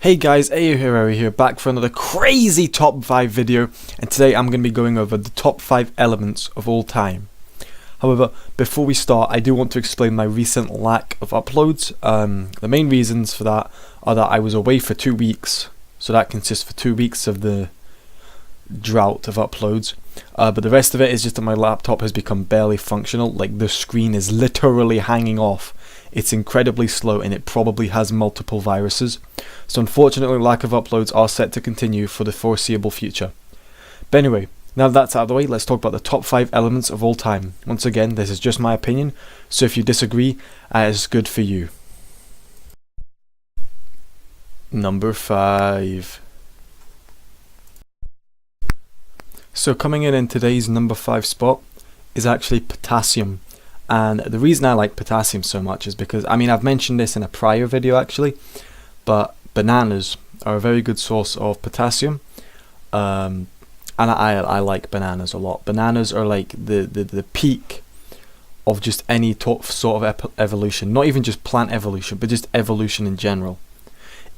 Hey guys, Ayo here, back for another crazy top 5 video, and today I'm going to be going over the top 5 elements of all time. However, before we start, I do want to explain my recent lack of uploads. The main reasons for that are that I was away for 2 weeks, so that consists for 2 weeks of the drought of uploads. But the rest of it is just that my laptop has become barely functional, like the screen is literally hanging off. It's incredibly slow and it probably has multiple viruses. So unfortunately, lack of uploads are set to continue for the foreseeable future. But anyway, now that's out of the way, let's talk about the top 5 elements of all time. Once again, this is just my opinion, so if you disagree, it's good for you. Number 5. So coming in today's number 5 spot is actually potassium. And the reason I like potassium so much is because, I've mentioned this in a prior video actually, but bananas are a very good source of potassium. And I like bananas a lot. Bananas are like the peak of just any sort of evolution, not even just plant evolution, but just evolution in general.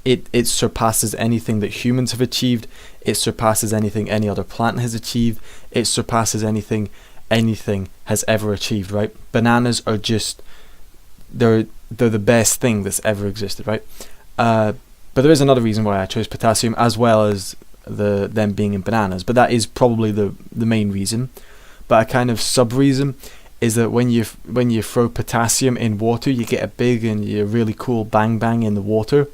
It surpasses anything that humans have achieved. It surpasses anything any other plant has achieved. It surpasses anything has ever achieved, right? Bananas are just, they're the best thing that's ever existed, right? But there is another reason why I chose potassium, as well as them being in bananas, but that is probably the main reason. But a kind of sub reason is that when you throw potassium in water, you get a big and a really cool bang bang in the water,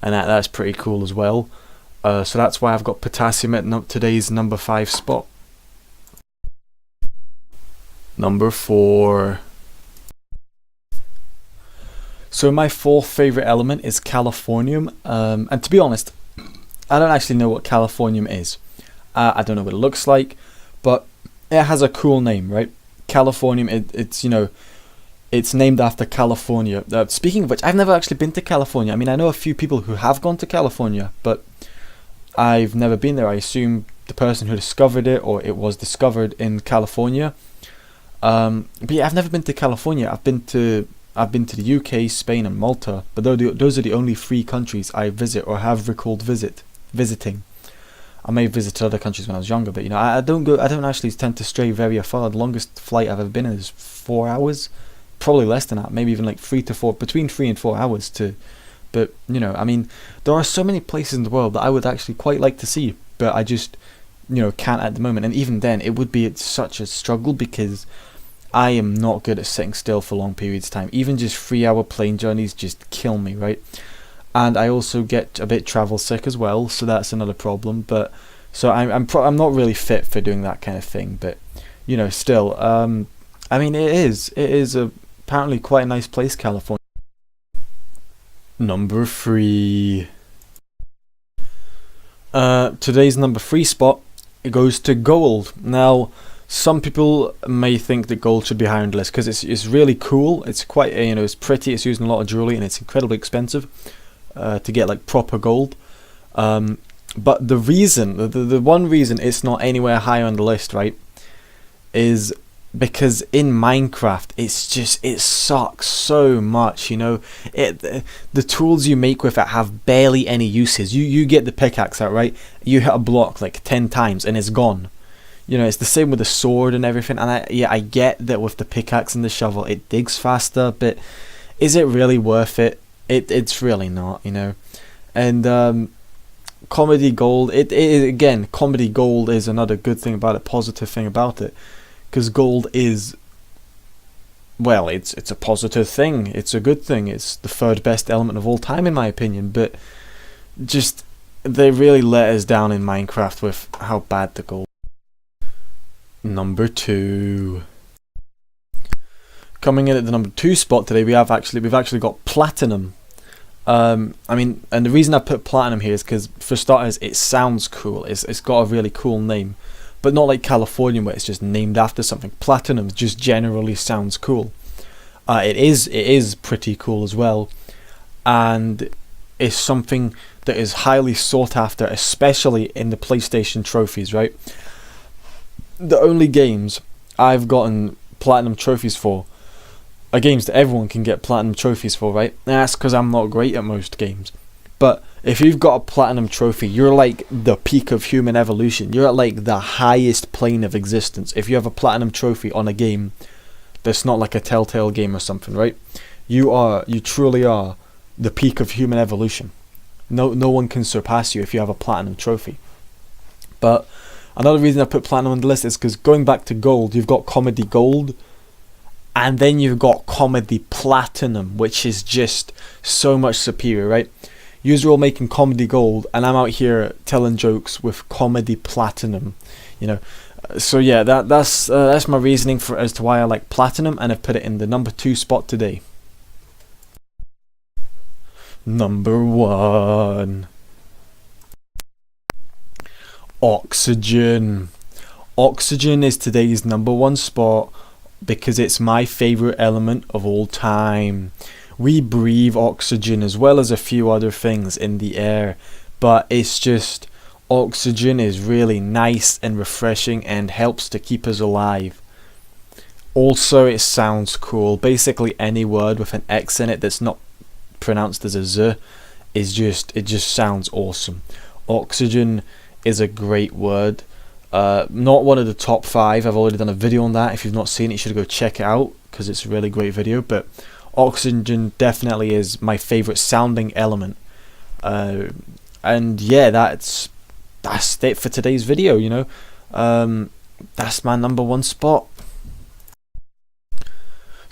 and that's pretty cool as well. So that's why I've got potassium at today's number 5 spot. Number 4. So my 4th favourite element is Californium, and to be honest, I don't actually know what Californium is. I don't know what it looks like, but it has a cool name, right? Californium, it's named after California. Speaking of which, I've never actually been to California. I know a few people who have gone to California, but I've never been there. I assume the person who discovered it, or it was discovered in California. But yeah, I've never been to California. I've been to the UK, Spain, and Malta, but those are the only 3 countries I visit or have recalled visiting. I may have visited other countries when I was younger, but I don't actually tend to stray very far. The longest flight I've ever been in is 4 hours, probably less than that, maybe even like 3 to 4, between 3 and 4 hours to. But there are so many places in the world that I would actually quite like to see, but I just can't at the moment. And even then, it would be such a struggle because I am not good at sitting still for long periods of time. Even just 3-hour plane journeys just kill me, right? And I also get a bit travel sick as well, so that's another problem. But so I'm not really fit for doing that kind of thing. But still, it is apparently quite a nice place, California. Number 3. Today's number 3 spot, it goes to gold. Now, some people may think that gold should be higher on the list because it's really cool. It's quite it's pretty. It's used in a lot of jewelry and it's incredibly expensive to get like proper gold. But the one reason it's not anywhere higher on the list, right, is because in Minecraft it sucks so much. The tools you make with it have barely any uses. You get the pickaxe out, right? You hit a block like 10 times and it's gone. It's the same with the sword and everything, and I get that with the pickaxe and the shovel it digs faster, but is it really worth it? It's really not, And comedy gold, again, comedy gold is another good thing about it, positive thing about it, because gold is, well, it's a positive thing, it's a good thing, it's the 3rd best element of all time in my opinion, but just they really let us down in Minecraft with how bad the gold. Number 2. Coming in at the number 2 spot today, we've actually got platinum. And the reason I put platinum here is because, for starters, it sounds cool. It's got a really cool name, but not like Californium where it's just named after something. Platinum just generally sounds cool. It is pretty cool as well, and it's something that is highly sought after, especially in the PlayStation trophies, right? The only games I've gotten platinum trophies for are games that everyone can get platinum trophies for, right? And that's because I'm not great at most games. But if you've got a platinum trophy, you're like the peak of human evolution. You're at like the highest plane of existence. If you have a platinum trophy on a game that's not like a Telltale game or something, right? You truly are the peak of human evolution. No one can surpass you if you have a platinum trophy. But another reason I put platinum on the list is because going back to gold, you've got comedy gold, and then you've got comedy platinum, which is just so much superior, right? You're all making comedy gold, and I'm out here telling jokes with comedy platinum, you know. So yeah, that's my reasoning for as to why I like platinum, and I've put it in the number 2 spot today. Number 1. Oxygen. Oxygen is today's number 1 spot because it's my favourite element of all time. We breathe oxygen as well as a few other things in the air, but it's just oxygen is really nice and refreshing and helps to keep us alive. Also, it sounds cool. Basically any word with an X in it that's not pronounced as a Z it just sounds awesome. Oxygen is a great word. Not one of the top 5. I've already done a video on that. If you've not seen it, you should go check it out because it's a really great video. But oxygen definitely is my favorite sounding element. And yeah, that's it for today's video, you know. That's my number 1 spot.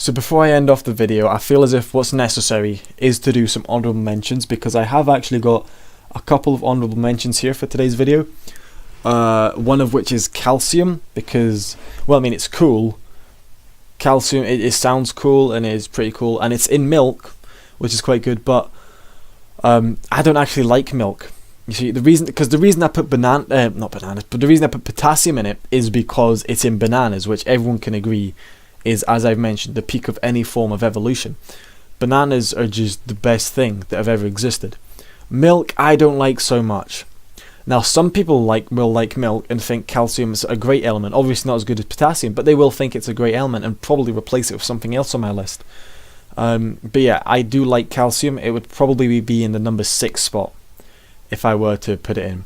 So before I end off the video, I feel as if what's necessary is to do some honorable mentions, because I have actually got a couple of honorable mentions here for today's video. One of which is calcium, because, well, I mean, it's cool. Calcium, it sounds cool and it is pretty cool, and it's in milk, which is quite good, but I don't actually like milk. You see, the reason I put the reason I put potassium in it is because it's in bananas, which everyone can agree is, as I've mentioned, the peak of any form of evolution. Bananas are just the best thing that have ever existed. Milk, I don't like so much. Now, some people will like milk and think calcium is a great element. Obviously not as good as potassium, but they will think it's a great element and probably replace it with something else on my list. But yeah, I do like calcium. It would probably be in the number 6 spot if I were to put it in.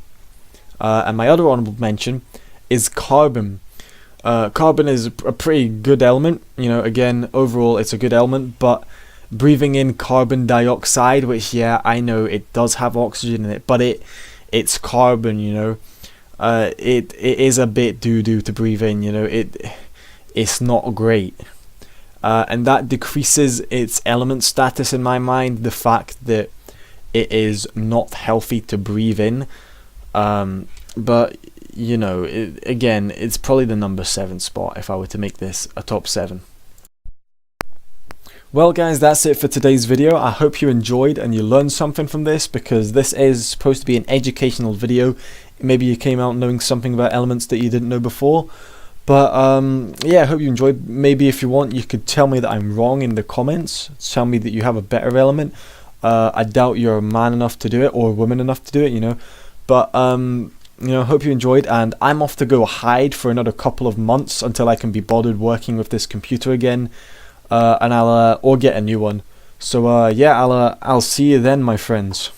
And my other honorable mention is carbon. Carbon is a pretty good element. You know, again, overall it's a good element, but breathing in carbon dioxide, which, yeah, I know it does have oxygen in it, but it's carbon, you know. It is a bit doo-doo to breathe in, you know. It's not great. And that decreases its element status in my mind, the fact that it is not healthy to breathe in. But, you know, again, it's probably the number 7 spot if I were to make this a top 7. Well guys, that's it for today's video. I hope you enjoyed and you learned something from this, because this is supposed to be an educational video. Maybe you came out knowing something about elements that you didn't know before. But yeah, I hope you enjoyed. Maybe if you want, you could tell me that I'm wrong in the comments. Tell me that you have a better element. I doubt you're man enough to do it, or woman enough to do it, you know. But you know, hope you enjoyed, and I'm off to go hide for another couple of months until I can be bothered working with this computer again, and I'll or get a new one. So yeah, I'll see you then, my friends.